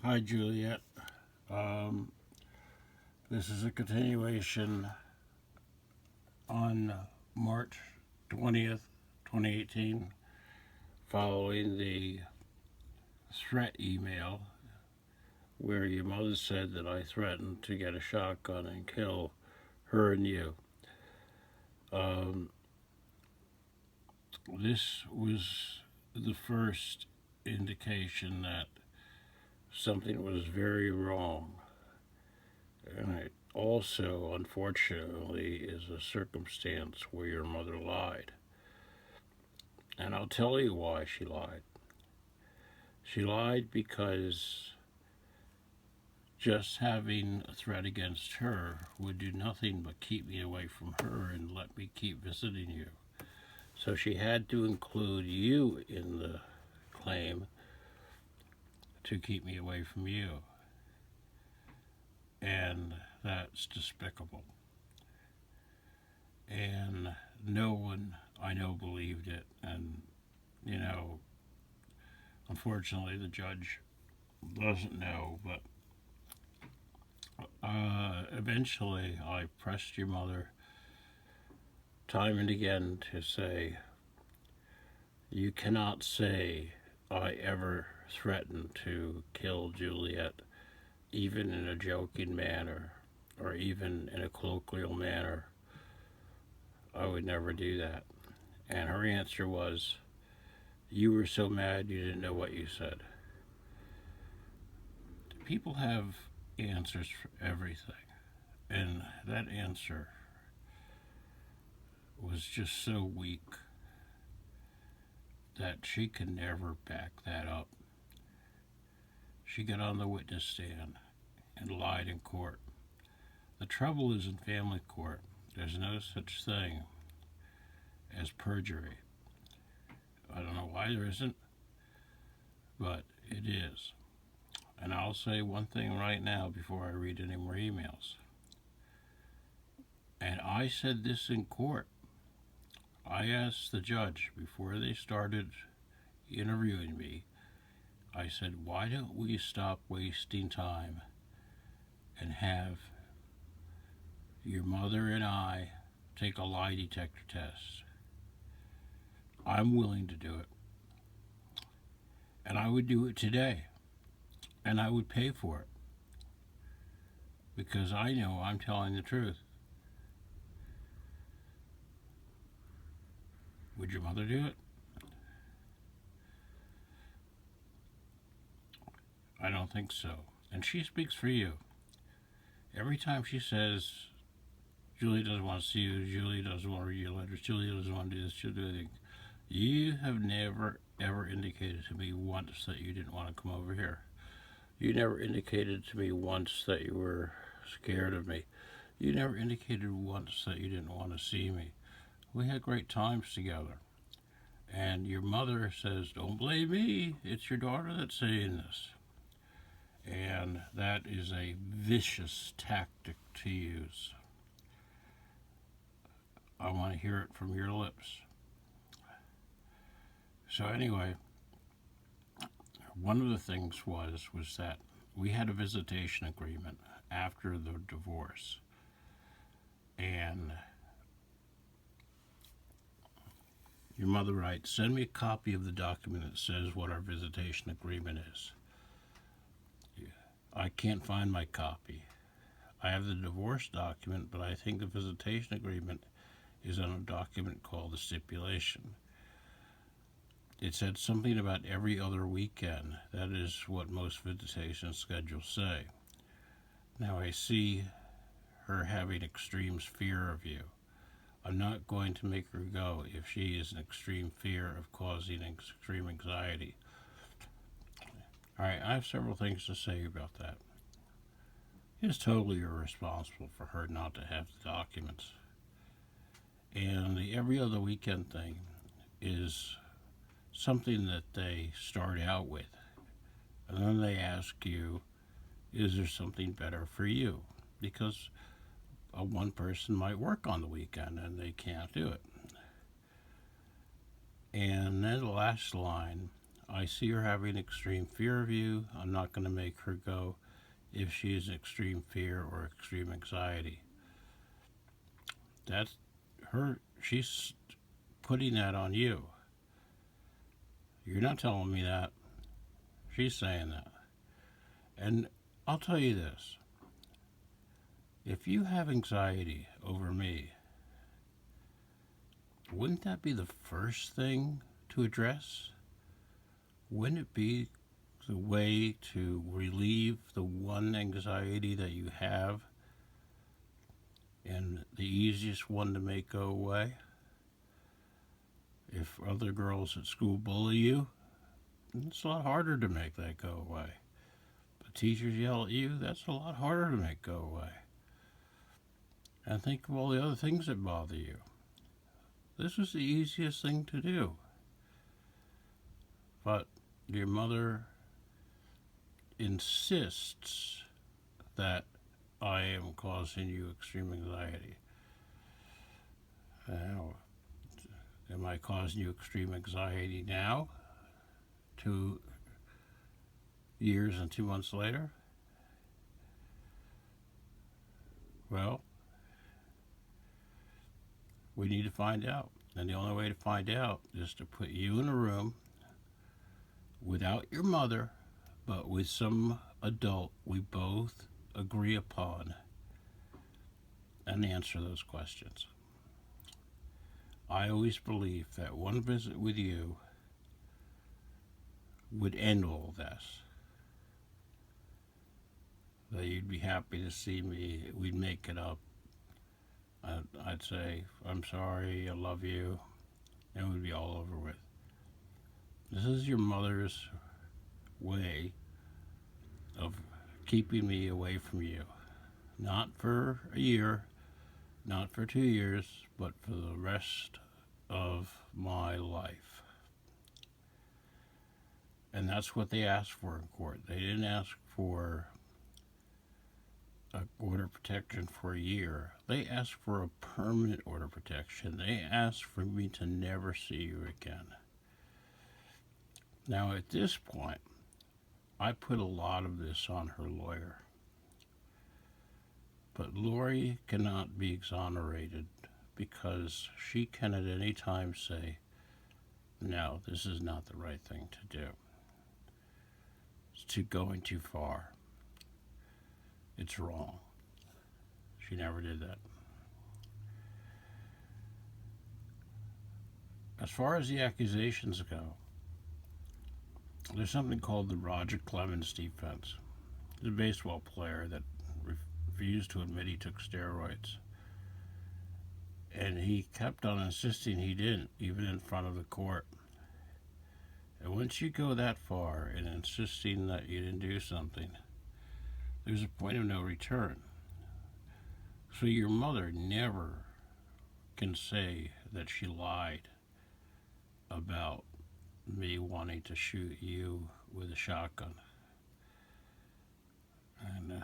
Hi, Juliette. Um, this is a continuation on March 20th, 2018, following the threat email where your mother said that I threatened to get a shotgun and kill her and you. Um, this was the first indication that something was very wrong. And it also, unfortunately, is a circumstance where your mother lied. And I'll tell you why she lied. She lied because just having a threat against her would do nothing but keep me away from her and let me keep visiting you. So she had to include you in the claim to keep me away from you. And that's despicable. And no one I know believed it. And, you know, unfortunately, the judge doesn't know, but eventually I pressed your mother time and again to say, you cannot say I ever threatened to kill Juliette, even in a joking manner or even in a colloquial manner. I would never do that. And her answer was, you were so mad you didn't know what you said. People have answers for everything. And that answer was just so weak that she could never back that up. She got on the witness stand and lied in court. The trouble is, in family court, there's no such thing as perjury. I don't know why there isn't, but it is. And I'll say one thing right now before I read any more emails. And I said this in court. I asked the judge before they started interviewing me, I said, why don't we stop wasting time and have your mother and I take a lie detector test? I'm willing to do it. And I would do it today. And I would pay for it. Because I know I'm telling the truth. Would your mother do it? I don't think so. And she speaks for you. Every time she says, Julie doesn't want to see you, Julie doesn't want to read your letters, Julie doesn't want to do this, she'll do anything. You have never, ever indicated to me once that you didn't want to come over here. You never indicated to me once that you were scared of me. You never indicated once that you didn't want to see me. We had great times together. And your mother says, don't blame me, it's your daughter that's saying this. And that is a vicious tactic to use. I want to hear it from your lips. So anyway, one of the things was that we had a visitation agreement after the divorce. And your mother writes, send me a copy of the document that says what our visitation agreement is. I can't find my copy. I have the divorce document, but I think the visitation agreement is on a document called the stipulation. It said something about every other weekend. That is what most visitation schedules say. Now I see her having extreme fear of you. I'm not going to make her go if she is in extreme fear of causing extreme anxiety. All right, I have several things to say about that. It's totally irresponsible for her not to have the documents. And the every other weekend thing is something that they start out with. And then they ask you, is there something better for you? Because one person might work on the weekend and they can't do it. And then the last line, I see her having extreme fear of you. I'm not going to make her go if she has extreme fear or extreme anxiety. That's her. She's putting that on you. You're not telling me that. She's saying that. And I'll tell you this. If you have anxiety over me, wouldn't that be the first thing to address? Wouldn't it be the way to relieve the one anxiety that you have and the easiest one to make go away? If other girls at school bully you, it's a lot harder to make that go away. But teachers yell at you, that's a lot harder to make go away. And think of all the other things that bother you. This is the easiest thing to do. But your mother insists that I am causing you extreme anxiety. Am I causing you extreme anxiety now? 2 years and 2 months later? Well, we need to find out. And the only way to find out is to put you in a room without your mother, but with some adult we both agree upon, and answer those questions. I always believed that one visit with you would end all this. That you'd be happy to see me, we'd make it up. I'd say, I'm sorry, I love you, and it would be all over with. This is your mother's way of keeping me away from you. Not for a year, not for 2 years, but for the rest of my life. And that's what they asked for in court. They didn't ask for an order of protection for a year. They asked for a permanent order of protection. They asked for me to never see you again. Now, at this point, I put a lot of this on her lawyer. But Lori cannot be exonerated because she can at any time say, no, this is not the right thing to do. It's going too far. It's wrong. She never did that. As far as the accusations go, there's something called the Roger Clemens defense. He's a baseball player that refused to admit he took steroids. And he kept on insisting he didn't, even in front of the court. And once you go that far in insisting that you didn't do something, there's a point of no return. So your mother never can say that she lied about me wanting to shoot you with a shotgun. And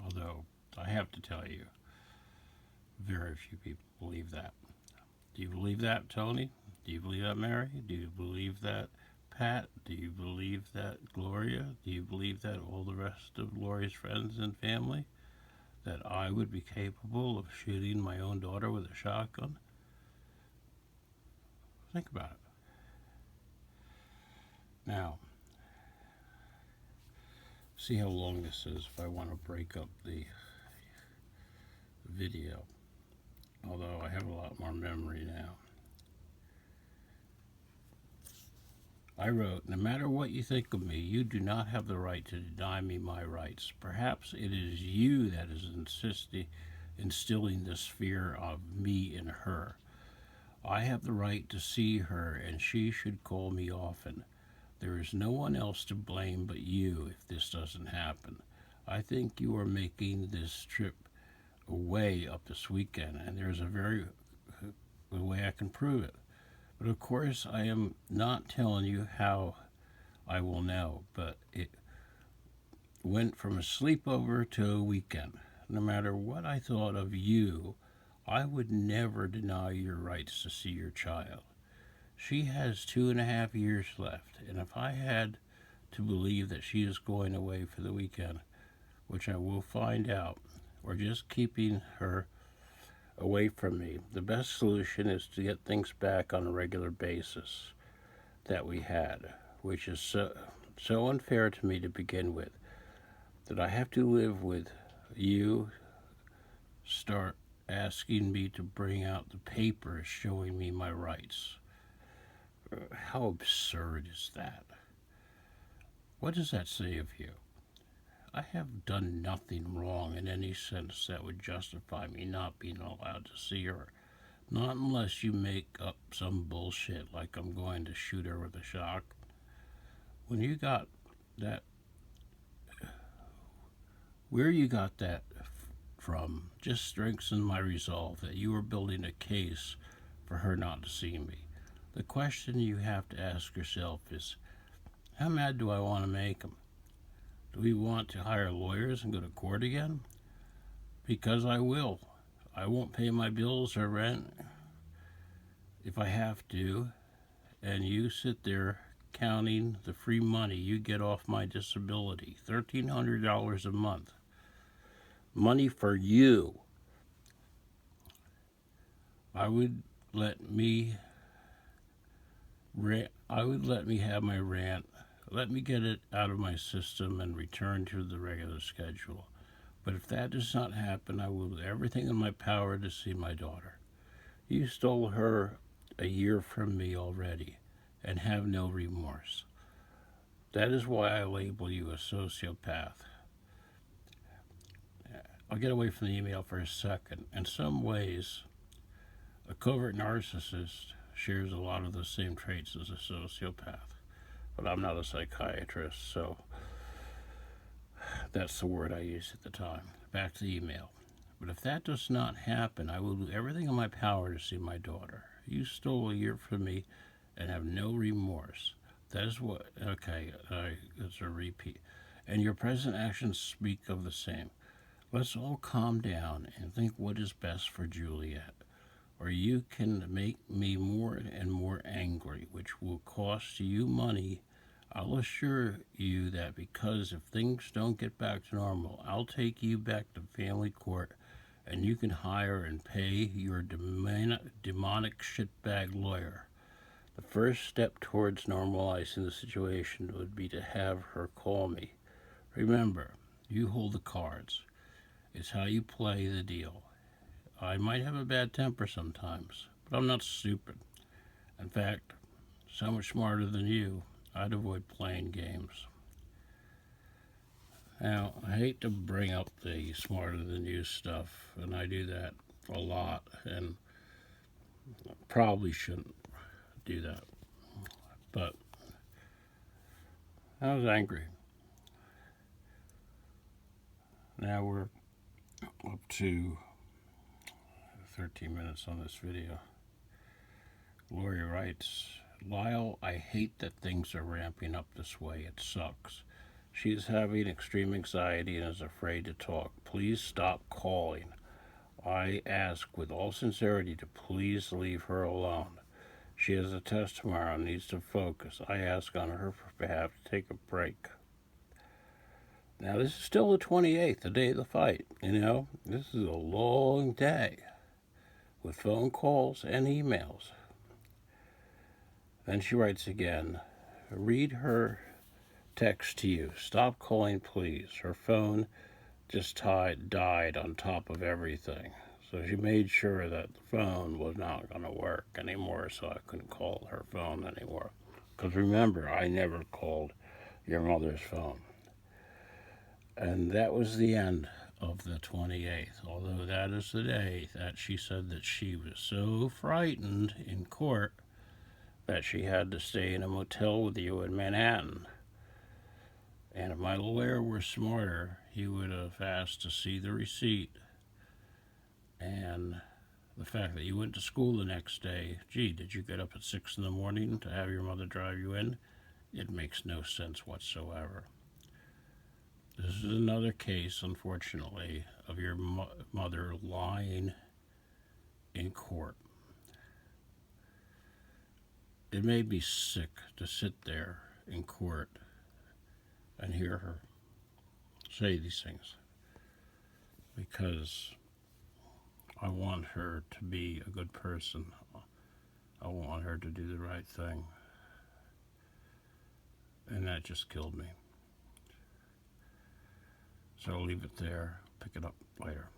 although I have to tell you, very few people believe that. Do you believe that, Tony? Do you believe that, Mary? Do you believe that, Pat? Do you believe that, Gloria? Do you believe that, all the rest of Lori's friends and family? That I would be capable of shooting my own daughter with a shotgun? Think about it. Now, see how long this is if I want to break up the video. Although I have a lot more memory now. I wrote, no matter what you think of me, you do not have the right to deny me my rights. Perhaps it is you that is instilling this fear of me in her. I have the right to see her, and she should call me often. There is no one else to blame but you if this doesn't happen. I think you are making this trip away up this weekend, and there's a way I can prove it. But of course, I am not telling you how I will know, but it went from a sleepover to a weekend. No matter what I thought of you, I would never deny your rights to see your child. She has 2.5 years left, and if I had to believe that she is going away for the weekend, which I will find out, or just keeping her away from me, the best solution is to get things back on a regular basis that we had, which is so unfair to me to begin with, that I have to live with you start asking me to bring out the papers showing me my rights. How absurd is that? What does that say of you? I have done nothing wrong in any sense that would justify me not being allowed to see her. Not unless you make up some bullshit like I'm going to shoot her with a shotgun. When you got that, where you got that from just strengthens my resolve that you are building a case for her not to see me. The question you have to ask yourself is, how mad do I want to make him? Do we want to hire lawyers and go to court again? Because I will. I won't pay my bills or rent if I have to, and you sit there counting the free money you get off my disability, $1,300 a month. Money for you. I would let me have my rant. Let me get it out of my system and return to the regular schedule. But if that does not happen, I will do everything in my power to see my daughter. You stole her a year from me already and have no remorse. That is why I label you a sociopath. I'll get away from the email for a second. In some ways, a covert narcissist shares a lot of the same traits as a sociopath. But I'm not a psychiatrist, so that's the word I used at the time. Back to the email. But if that does not happen, I will do everything in my power to see my daughter. You stole a year from me and have no remorse. That is what, okay, it's a repeat. And your present actions speak of the same. Let's all calm down and think what is best for Juliette, or you can make me more and more angry, which will cost you money. I'll assure you that because if things don't get back to normal, I'll take you back to family court and you can hire and pay your demonic shitbag lawyer. The first step towards normalizing the situation would be to have her call me. Remember, you hold the cards. It's how you play the deal. I might have a bad temper sometimes, but I'm not stupid. In fact, so much smarter than you, I'd avoid playing games. Now, I hate to bring up the smarter than you stuff, and I do that a lot, and probably shouldn't do that. But I was angry. Now we're up to 13 minutes on this video. Lori writes, Lyle, I hate that things are ramping up this way. It sucks. She is having extreme anxiety and is afraid to talk. Please stop calling. I ask with all sincerity to please leave her alone. She has a test tomorrow and needs to focus. I ask on her behalf to take a break. Now, this is still the 28th, the day of the fight. You know, this is a long day with phone calls and emails. Then she writes again, read her text to you. Stop calling, please. Her phone just died on top of everything. So she made sure that the phone was not going to work anymore, so I couldn't call her phone anymore. Because remember, I never called your mother's phone. And that was the end of the 28th, although that is the day that she said that she was so frightened in court that she had to stay in a motel with you in Manhattan. And if my lawyer were smarter, he would have asked to see the receipt. And the fact that you went to school the next day, gee, did you get up at 6 in the morning to have your mother drive you in? It makes no sense whatsoever. This is another case, unfortunately, of your mother lying in court. it made me sick to sit there in court and hear her say these things, because I want her to be a good person. I want her to do the right thing. And that just killed me. So I'll leave it there, pick it up later.